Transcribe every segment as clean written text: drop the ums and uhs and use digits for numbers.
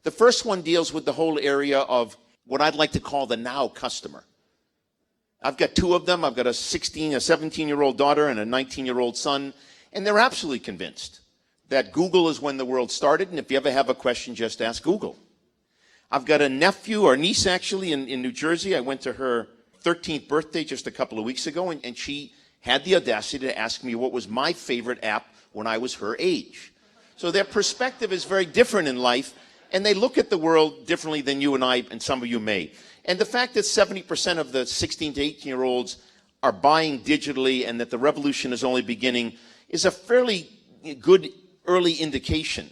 The first one deals with the whole area of what I'd like to call the now customer. I've got two of them. I've got a 17-year-old daughter and a 19-year-old son, and they're absolutely convinced that Google is when the world started, and if you ever have a question, just ask Google. I've got a nephew, or niece actually, in New Jersey. I went to her 13th birthday just a couple of weeks ago, and she had the audacity to ask me what was my favorite app when I was her age. So their perspective is very different in life, and they look at the world differently than you and I, and some of you may. And the fact that 70% of the 16 to 18-year-olds are buying digitally and that the revolution is only beginning is a fairly good early indication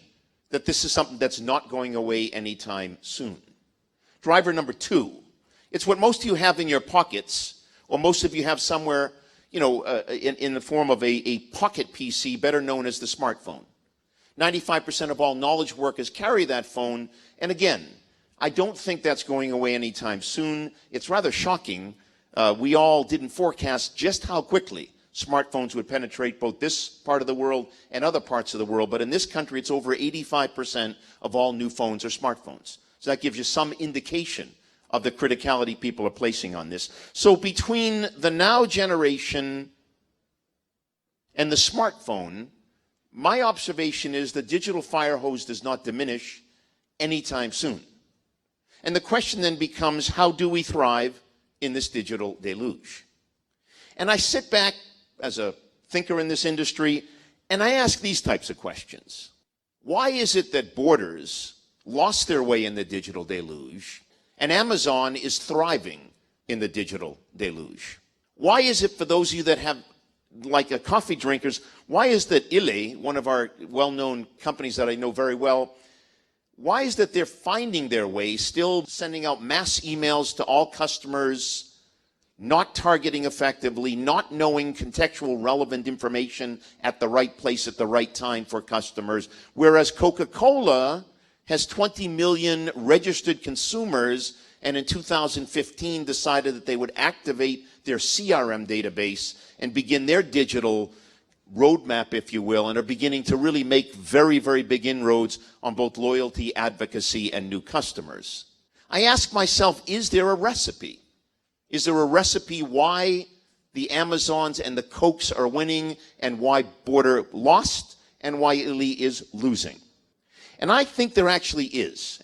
that this is something that's not going away anytime soon. Driver number two, it's what most of you have in your pockets, or most of you have somewhere, in the form of a pocket PC, better known as the smartphone. 95% of all knowledge workers carry that phone, and again, I don't think that's going away anytime soon. It's rather shocking. We all didn't forecast just how quickly smartphones would penetrate both this part of the world and other parts of the world, but in this country, it's over 85% of all new phones are smartphones. So that gives you some indication of the criticality people are placing on this. So between the now generation and the smartphone, my observation is the digital fire hose does not diminish anytime soon. And the question then becomes, how do we thrive in this digital deluge? And I sit back as a thinker in this industry, and I ask these types of questions. Why is it that Borders lost their way in the digital deluge, and Amazon is thriving in the digital deluge? Why is it, for those of you that have, like coffee drinkers, why is that Ile, one of our well-known companies that I know very well, why is that they're finding their way, still sending out mass emails to all customers, not targeting effectively, not knowing contextual relevant information at the right place at the right time for customers, whereas Coca-Cola has 20 million registered consumers and in 2015 decided that they would activate their CRM database and begin their digital roadmap, if you will, and are beginning to really make very, very big inroads on both loyalty, advocacy, and new customers. I ask myself, is there a recipe? Is there a recipe why the Amazons and the Cokes are winning and why Border lost and why Illy is losing? And I think there actually is.